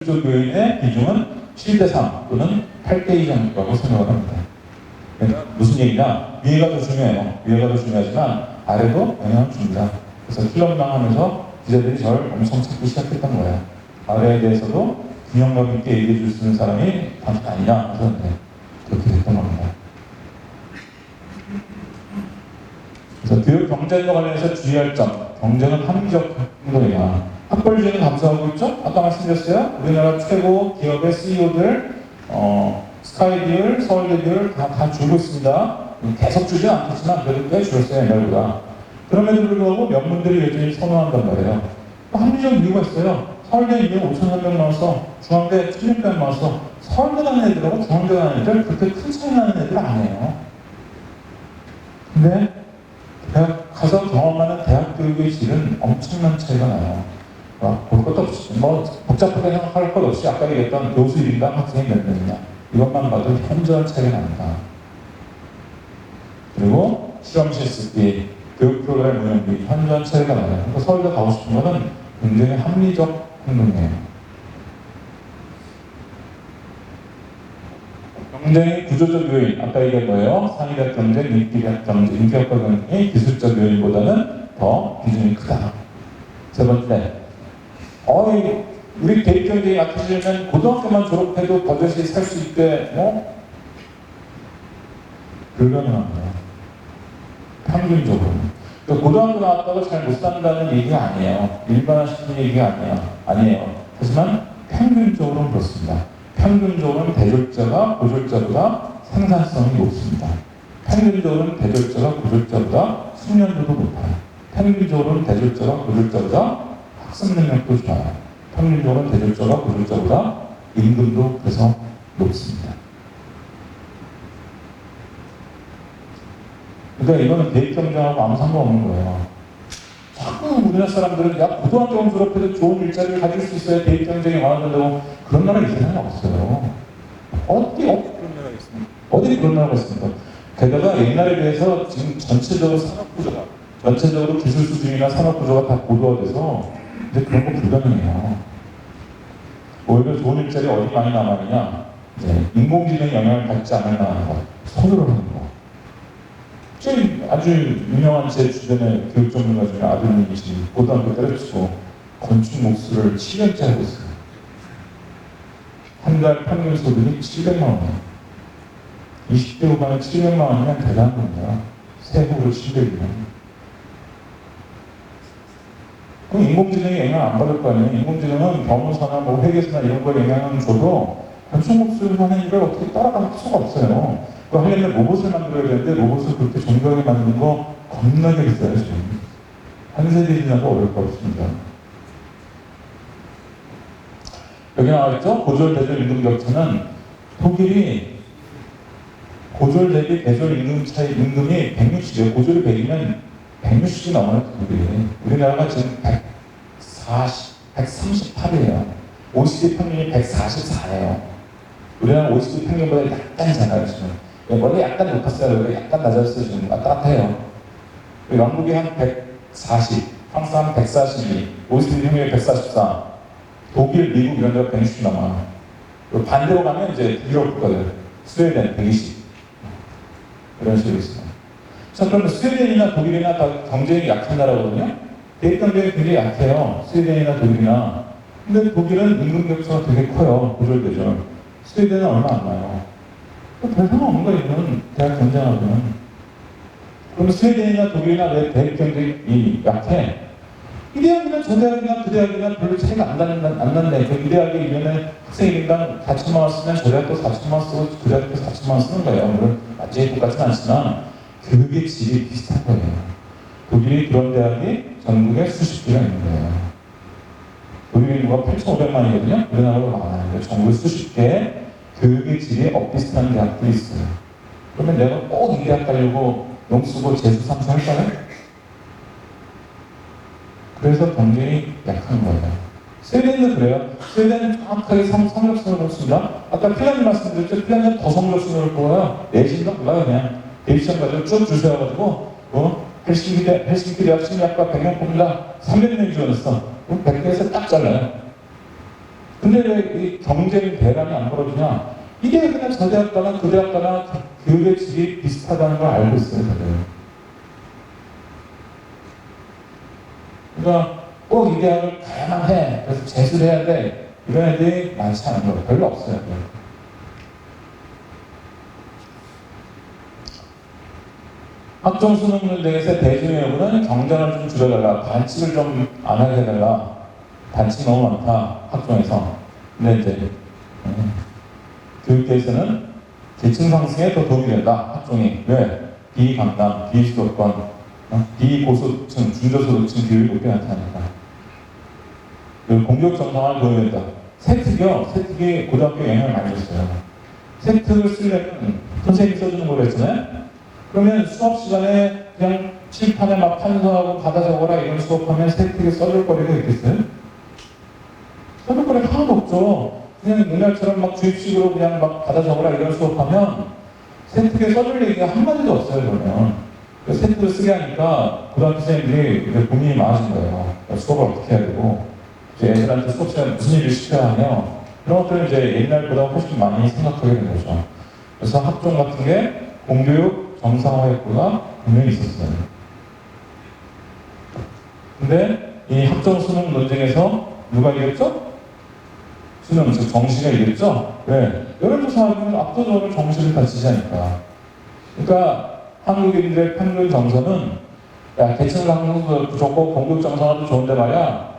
교인의 비중은 7대3 또는 8대2 정도라고 생각을 합니다. 그러니까 무슨 얘기냐? 위에가 더 중요해요. 위에가 더 중요하지만 아래도 영향을 줍니다. 그래서 킬러망 하면서 기자들이 저를 엄청 찾기 시작했던 거예요. 아래에 대해서도 균형감 있게 얘기해 줄 수 있는 사람이 당신 아니냐 해서 그렇게 됐던 겁니다. 그래서 교육 경쟁과 관련해서 주의할 점, 경쟁은 합리적 행동이야. 학벌주의는 감소하고 있죠? 아까 말씀드렸어요. 우리나라 최고 기업의 CEO들, 스카이디올, 서울대디올 다 줄고 있습니다. 계속 줄지 않겠지만 그래도 꽤 줄었어요, 옛날보다. 그럼에도 불구하고 명문들이 여전히 선호한단 말이에요. 합리적 이유가 있어요. 서울대 인구 5,300명 나와서 중앙대 1,600명 나와서 서울대 가는 애들하고 중앙대 가는 애들 그렇게 큰 차이 나는 애들 아니에요. 근데 대학 가서 경험하는 대학 교육의 질은 엄청난 차이가 나요. 볼 것도 없이, 복잡하게 생각할 것 없이 아까 얘기했던 교수 1인당 학생이 몇 명이냐. 이것만 봐도 현저한 차이가 납니다. 그리고 실험실 쓰기, 교육 프로그램 운영비, 현저한 차이가 나요. 그러니까 서울대 가고 싶은 거는 굉장히 합리적 행동이에요. 경쟁이 구조적 요인, 아까 얘기한 거예요. 상위대학 경쟁, 인기대학 경쟁, 인기학과 경쟁이 기술적 요인보다는 더 비중이 크다. 세 번째, 우리 대입 경쟁이 약해지면 고등학교만 졸업해도 버젓이 살 수 있게, 불가능합니다. 평균적으로. 고등학교 나왔다고 잘 못 산다는 얘기가 아니에요. 일반화시키는 얘기가 아니에요. 하지만 평균적으로는 그렇습니다. 평균적으로는 대졸자가 고졸자보다 생산성이 높습니다. 평균적으로는 대졸자가 고졸자보다 숙련도도 높아요. 평균적으로는 대졸자가 고졸자보다 학습 능력도 좋아요. 평균적으로는 대졸자가 고졸자보다 임금도 그래서 높습니다. 그러니까 이거는 대입 경쟁하고 아무 상관없는 거예요. 자꾸 우리나라 사람들은 고등학교 졸업해도 좋은 일자리를 가질 수 있어야 대입 경쟁이 많아진다고. 그런 나라 이 세상에 없어요. 어디 그런 나라가 있습니까? 어디 그런 나라가 있습니까? 게다가 옛날에 비해서 지금 전체적으로 산업구조가, 전체적으로 기술 수준이나 산업구조가 다 고도화돼서 이제 그런 거 불가능해요. 오히려 좋은 일자리 어디 많이 남아있냐? 인공지능 영향을 받지 않을 만한 것, 손으로 하는 거. 아주 유명한 제 주변의 교육 전문가 중에 아드님이신 고등학교 때려치고 건축 목수를 7년째 하고 있어요. 한 달 평균 소득이 700만 원이에요. 20대 후반에 700만 원이면 대단한 겁니다. 세후로 700이면. 그럼 인공지능이 영향 안 받을 거 아니에요? 인공지능은 법무사나 회계사나 이런 걸 영향을 줘도 건축 목수를 하는 일을 어떻게 따라갈 수가 없어요. 그거 하려면 로봇을 만들어야 되는데 로봇을 그렇게 정교하게 만드는 거 겁나게 비싸요, 지금. 한 세대 지나도 어려울 것 같습니다. 여기 나와있죠? 고졸, 대졸, 임금 격차는 독일이 고졸 대비 대졸 임금 차이, 임금이 160이에요. 고졸이 100이면 160이 넘어요, 독일이. 우리나라가 지금 138이에요. OECD 평균이 144예요. 우리나라 OECD 평균보다 약간 작아요, 지금. 원래 약간 높았어요. 약간 낮았어요. 지금 왔다 갔다 해요. 영국이 한 140, 프랑스 한 142, OECD 평균이 144, 독일, 미국 이런 데가 160 넘어요. 반대로 가면 이제 유럽 국가들, 스웨덴 120. 이런 식으로 있어요. 자, 그러면 스웨덴이나 독일이나 다 경쟁이 약한 나라거든요? 대입 경쟁이 굉장히 약해요. 스웨덴이나 독일이나. 근데 독일은 임금 격차가 되게 커요. 고졸대졸. 스웨덴은 얼마 안 나요. 별 상관없는 거예요, 이건. 대학 경쟁하고는. 그럼 스웨덴이나 독일이나 왜 대입 경쟁이 약해? 이 대학이나 저 대학이나 그 대학이나 별로 차이가 안 나는데, 이 대학에 1년에 학생 1인당 4천만 원 쓰면 저 대학도 4천만 원 쓰고 그 대학도 4천만 원 쓰는 거예요. 물론 완전히 똑같진 않지만 교육의 질이 비슷한 거예요. 독일이 그런 대학이 전국에 수십 개가 있는 거예요. 독일 인구가 8,500만이거든요. 우리나라보다 많아요. 전국에 수십 개의 교육의 질이 엇비슷한 대학들이 있어요. 그러면 내가 꼭 이 대학 가려고 용 쓰고 재수 삼수할까요? 그래서 경쟁이 약한 거예요. 스웨덴도 그래요. 스웨덴은 정확하게 성적순을 놓습니다. 아까 핀란드 말씀드렸죠. 핀란드는 더 성적순을 놓을 거예요. 내신도 몰라요. 그냥 대입시험 가지고 쭉 줄 세워가지고 헬싱키 대학 심리학과 100명 뽑는다. 300명이 지원했어. 그럼 100개에서 딱 잘라요. 근데 왜 이 경쟁 대란이 안 벌어지냐? 이게 그냥 저 대학 가나 그 대학 가나 교육의 질이 비슷하다는 걸 알고 있어요, 다들. 그러니까 꼭 이 대학을 가야만 해. 그래서 재수를 해야 돼. 이런 애들이 많지 않은 거예요. 별로 없어요. 학종 수능 문제에서 대중의 여부는 경쟁을 좀 줄여달라. 반칙을 좀 안 하게 해달라. 반칙 너무 많다. 학종에서. 근데 이제 교육계에서는 계층 상승에 더 도움이 된다. 학종이. 왜? 비강남, 비수도권, 비고소득층, 중저소득층 비율이 높게 나타나니까. 그리고 공격 정상화를 도움이 된다. 세특이요. 세특이 고등학교에 영향을 많이 줬어요. 세특을 쓰려면 선생님이 써주는 거로 했잖아요. 그러면 수업 시간에 그냥 칠판에 막 판서하고 받아 적어라 이런 수업하면 세특에 써줄 거리가 있겠어요? 써줄 거리가 하나도 없죠. 그냥 옛날처럼 막 주입식으로 그냥 막 받아 적어라 이런 수업하면 세특에 써줄 얘기가 한마디도 없어요, 그러면. 세특을 쓰게 하니까 고등학교 선생님들이 고민이 많아진 거예요. 수업을 어떻게 해야 되고, 애들한테 수업 시간에 무슨 일을 시켜야 하며, 그런 것들은 이제 옛날보다 훨씬 많이 생각하게 된 거죠. 그래서 학종 같은 게 공교육 정상화 효과가 분명히 있었어요. 근데 이 학종 수능 논쟁에서 누가 이겼죠? 수능, 즉 정시가 이겼죠? 왜? 여론조사하면 압도적으로 정시를 다 지지하니까. 그러니까 한국인들의 평균 정서는 야, 계층 상승도 좋고 공급 정상화도 좋은데 말이야.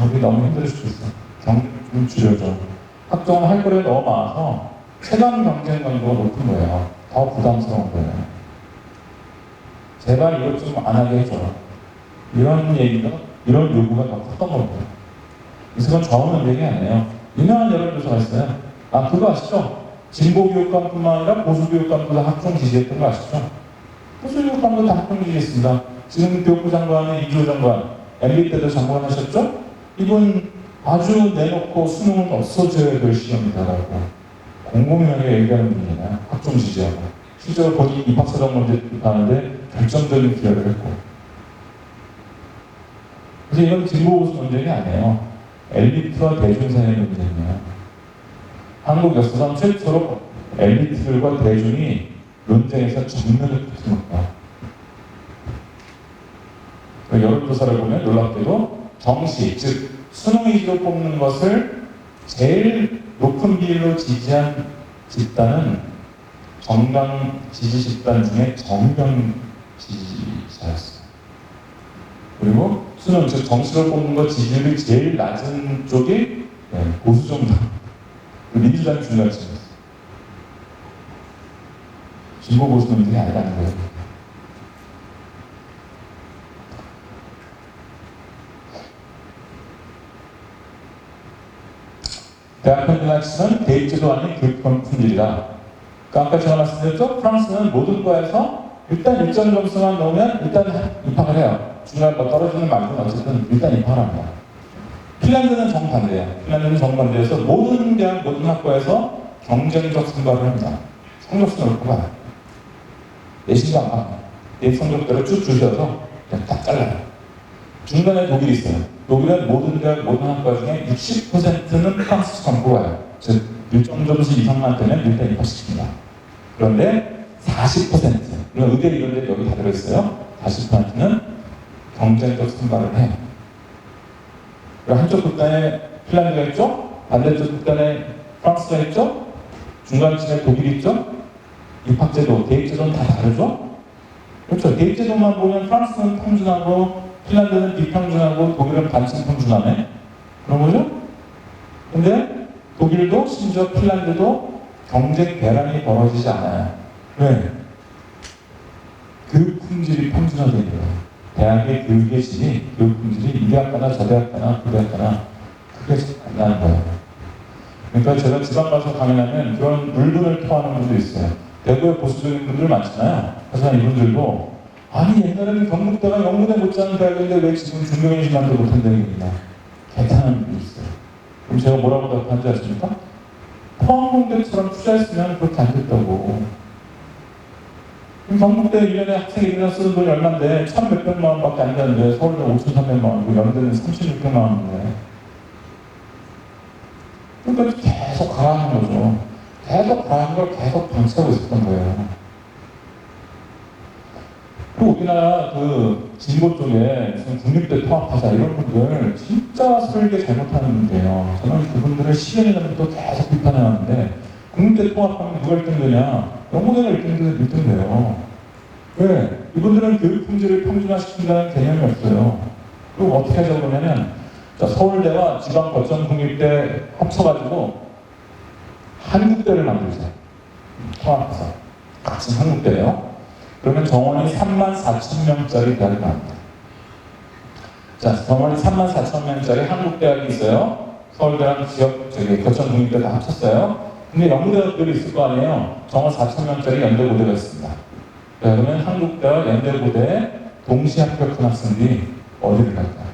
우리 너무 힘들 수도 있어. 경쟁 좀 줄여줘. 학종은 할 거리가 너무 많아서 체감 경쟁 강도가 높은 거예요. 더 부담스러운 거예요. 제발 이것 좀 안 하게 해줘. 이런 얘기가, 이런 요구가 더 컸던 겁니다. 그래서 그건 저는 얘기 아니에요. 유명한 여론조사가 있어요. 아, 그거 아시죠? 진보교육감뿐만 아니라 보수교육감도 다 학종 지지했던 거 아시죠? 보수교육감도 다 학종 지지했습니다. 지금 교육부 장관은 이주호 장관, MB 때도 장관 하셨죠? 이분 아주 내놓고 수능은 없어져야 될 시험이다라고 공공연하게 얘기하는 분이잖아요. 학종 지지하고. 실제로 본인이 입학사정 문제 하는데 결정적인 기여를 했고. 그래서 이건 진보보수 논쟁이 아니에요. 엘리트와 대중 사이의 논쟁이에요. 한국 역사상 최초로 엘리트들과 대중이 논쟁에서 정면을 붙습니다. 여론조사를 보면 놀랍게도 정시, 즉 수능 위주로 뽑는 것을 제일 높은 비율로 지지한 집단은 정당 지지 집단 중에 정경 지지자였어요. 그리고 수능, 즉 정시로 뽑는 것 지지율이 제일 낮은 쪽이 보수 정당, 민주당이 중간층이었어요. 진보 보수 논쟁이 아니라는 거예요. 대학 평균 학시는 대입제도 아닌 교육권 품질이다. 그러니까 아까 제가 말씀드렸죠? 프랑스는 모든 과에서 일단 일정 점수만 넣으면 일단 입학을 해요. 중간에 뭐 떨어지는 말든 어쨌든 일단 입학을 합니다. 핀란드는 정반대예요. 핀란드는 정반대여서 모든 대학, 모든 학과에서 경쟁적 선발을 합니다. 성적순으로 뽑아요. 내신도 안 받아요. 내 성적대로 쭉 주셔서 그냥 딱 잘라요. 중간에 독일이 있어요. 독일은 모든 대학, 모든 학과 중에 60%는 프랑스처럼 뽑아요. 즉, 일정 점수 이상만 되면 일단 입학시킵니다. 그런데 40%, 물론 의대 이런 데 여기 다 들어있어요. 40%는 경쟁적 선발을 해요. 한쪽 극단에 핀란드가 있죠? 반대쪽 극단에 프랑스가 있죠? 중간쯤에 독일이 있죠? 입학제도, 대입제도는 다 다르죠? 그렇죠. 대입제도만 보면 프랑스는 평준하고 핀란드는 비평준하고 독일은 반쯤 평준하네. 그런 거죠? 근데 독일도 심지어 핀란드도 경쟁 대란이 벌어지지 않아요. 왜? 교육 품질이 평준화되어 있는 거예요. 대학의 교육의 질이, 교육 품질이 이 대학 가나 저 대학 가나 그 대학 가나 크게 안 나는 거예요. 그러니까 제가 지방 가서 강연하면 그런 물분을 토하는 분들이 있어요. 대구에 보수적인 분들 많잖아요. 하지만 이분들도 아니 옛날에는 경북대가 영문에 못지않은 대학인데 왜 지금 중경인신만도 못한다는 얘기냐 개탄하는 분이 있어요. 그럼 제가 뭐라고 답하는지 아십니까? 포항공대처럼 투자했으면 그렇게 안 됐다고. 그럼 경북대 1년에 학생 1년 쓰는 돈이 얼마인데 1,100만 원밖에 안 되는데 서울대 5,300만 원이고 연대는 3,600만 원인데 그러니까 계속 가라앉는 거죠. 계속 가라앉는 걸 계속 방치하고 있었던 거예요. 그리고 우리나라 그 진보 쪽에 무슨 국립대 통합하자 이런 분들 진짜 설계 잘못하는 분들이에요. 저는 그분들을 10년이 넘게 계속 비판해왔는데 국립대 통합하면 누가 1등 되냐? 연구대가 1등 돼요. 왜? 이분들은 교육 품질을 평준화시킨다는 개념이 없어요. 그리고 어떻게 하자고 그러냐면 자, 서울대와 지방 거점 국립대 합쳐가지고 한국대를 만들자. 통합해서 같은 한국대예요. 그러면 정원이 34,000명짜리 대학이 나옵니다. 자, 정원이 34,000명짜리 한국대학이 있어요. 서울대랑 지역 거점 국립대 다 합쳤어요. 근데 연구대학들이 있을 거 아니에요. 정원 4,000명짜리 연대고대가 있습니다. 그러면 한국대와 연대고대에 동시에 합격한 학생들이 어디를 갈까요?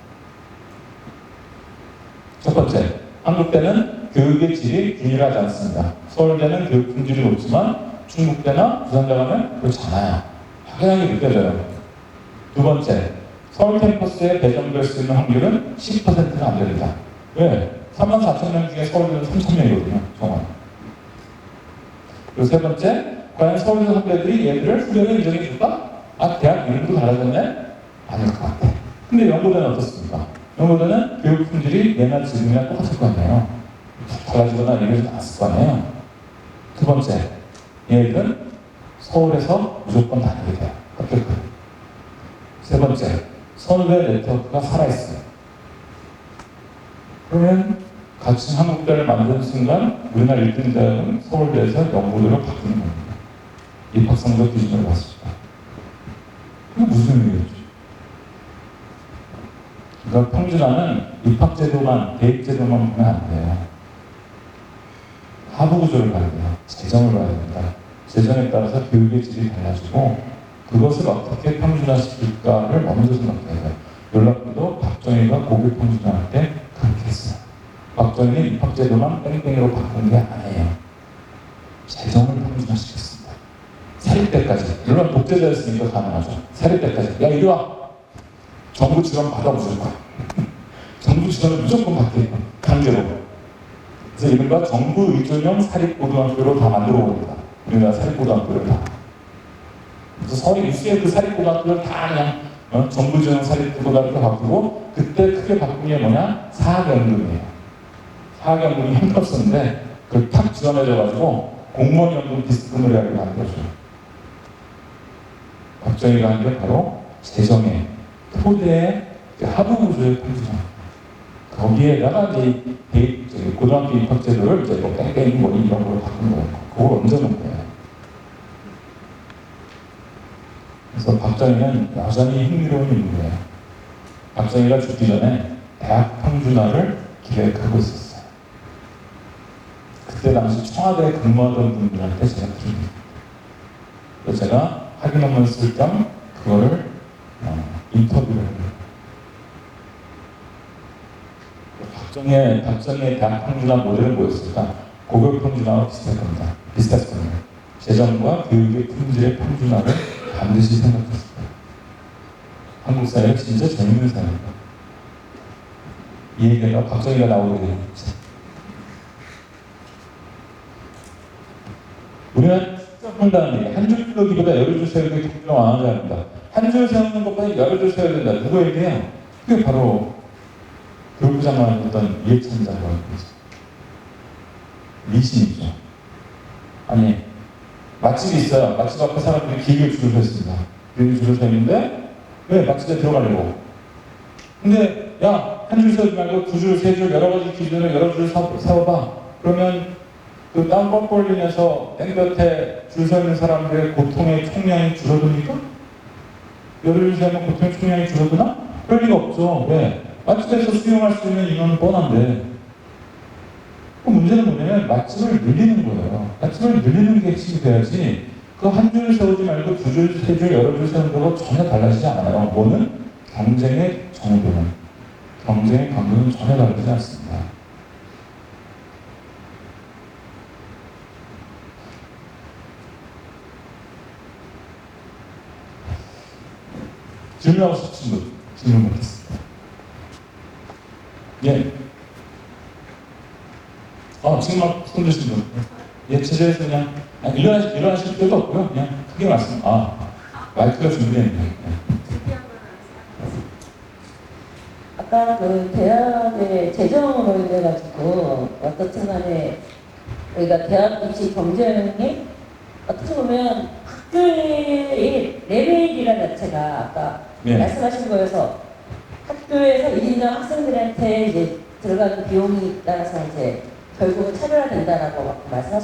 첫 번째, 한국대는 교육의 질이 균일하지 않습니다. 서울대는 교육 품질이 높지만 충북대나 부산대 가면 그렇지 않아요. 확연하게 느껴져요. 두 번째, 서울 캠퍼스에 배정될 수 있는 확률은 10%가 안 됩니다. 왜? 34,000명 중에 서울대는 3,000명이거든요. 정원. 그리고 세 번째, 과연 서울대 선배들이 얘들을 후배로 인정해줄까? 아, 대학 이름도 달라졌네? 아닐 것 같아. 근데 연고대는 어떻습니까? 연고대는 교육 품질이 옛날 지금이랑 똑같을 거 아니에요. 달라지거나 이러지 않았을 거 아니에요. 두 번째, 얘들은 서울에서 무조건 다니게 돼요. 합격하고. 세 번째, 서울대 네트워크가 살아있어요. 그러면 같이 한국대를 만드는 순간 우리나라 1등 대학은 서울대에서 연고대로 바뀌는 겁니다. 입학성적 기준을 봤을 때. 그게 무슨 의미겠죠? 그러니까 평준화는 입학제도만, 대입제도만 보면 안 돼요. 하부구조를 봐야 돼요. 재정을 봐야 됩니다. 재정에 따라서 교육의 질이 달라지고 그것을 어떻게 평준화시킬까를 먼저 생각해야 돼요. 놀랍게도 박정희가 고교 평준화할 때 그렇게 했어요. 박정희는 입학제도만 뺑뺑이로 바꾼 게 아니에요. 재정을 평준화시켰습니다. 사립대까지. 물론 독재자였으니까 가능하죠. 사립대까지. 야, 이리 와. 정부 지원 받아 무조건. 정부 지원은 무조건 받게 강제로. 그래서 이른바 정부 의존형 사립고등학교로 다 만들어 봅니다. 우리나라 사립고등학교를 다. 그래서 서울 유수의 그 사립고등학교를 다 그냥 정부 지원형 사립고등학교로 바꾸고 그때 크게 바꾼 게 뭐냐? 사학연금이에요. 사학연금이 힘들었었는데 그걸 탁 지원해줘가지고 공무원연금 비스듬을 하게 만들어줘요. 박정희가 한 게 바로 재정의 토대의 하부구조의 평준화. 거기에다가 이제 고등학교 입학제도를 이제 뭐 뺑뺑이 뭐 이런 걸로 바꾼 거예요. 그걸 얹어놓은 거예요. 그래서 박정희는 여전히 흥미로운 인물이에요. 박정희가 죽기 전에 대학 평준화를 기획하고 있었어요. 그때 당시 청와대에 근무하던 분들한테 제가 들은 그래서 제가 학위 논문 쓸 겸 그거를 인터뷰를 해요. 박정희의 대학 평준화 모델은 뭐였을까? 고교 평준화와 비슷할 겁니다. 비슷했을 겁니다. 재정과 교육의 품질의 평준화를 반드시 생각했을 거예요. 한국 사회가 진짜 재밌는 사회입니다. 이 얘기가 박정희가 나오게 되는 거죠. 우리는 한다는 얘기. 한 줄 세우기보다 여러 줄 세우는 게 경제가 완화해야 합니다. 한 줄 세우는 것보다 여러 줄 세워야 된다. 누구 얘기해요? 그게 바로 교육부 장관이었던 이해찬 장관입니다. 미신이죠. 아니, 맛집이 있어요. 맛집 앞에 사람들이 길게 줄을 서 있습니다. 길게 줄을 서 있는데 왜 맛집에 들어가려고? 근데 야, 한 줄 세우지 말고 두 줄, 세 줄, 여러 가지 기준으로 여러 줄을 세워봐. 그러면 그 땀 뻘뻘 흘리면서 땡볕에 줄 서 있는 사람들의 고통의 총량이 줄어듭니까? 여러 줄 세우면 고통의 총량이 줄어드나? 그럴 리가 없죠. 왜? 맛집에서 수용할 수 있는 인원은 뻔한데 그 문제는 뭐냐면 맛집을 늘리는 거예요. 맛집을 늘리는 게 핵심이 돼야지 그 한 줄 세우지 말고 두 줄, 세 줄, 여러 줄 세우는 거로 전혀 달라지지 않아요. 뭐는? 경쟁의 정도는. 경쟁의 강도는 전혀 다르지 않습니다. 질문하고 싶으신 분 질문 받겠습니다. 예. 지금 막 손 드신 분. 예, 제자에서 그냥 일어나실 필요도 없고요. 그냥 크게 말씀. 마이크가 준비되는데. 아까 그 대학의 재정으로 인해가지고 어떻든 간에 우리가 대학 입시 경쟁이 어떻게 보면 학교의 레벨이라는 자체가 아까 네. 말씀하신 거에서 학교에서 1인당 학생들한테 이제 들어가는 비용이 따라서 이제 결국은 차별화된다라고 말씀하셨는데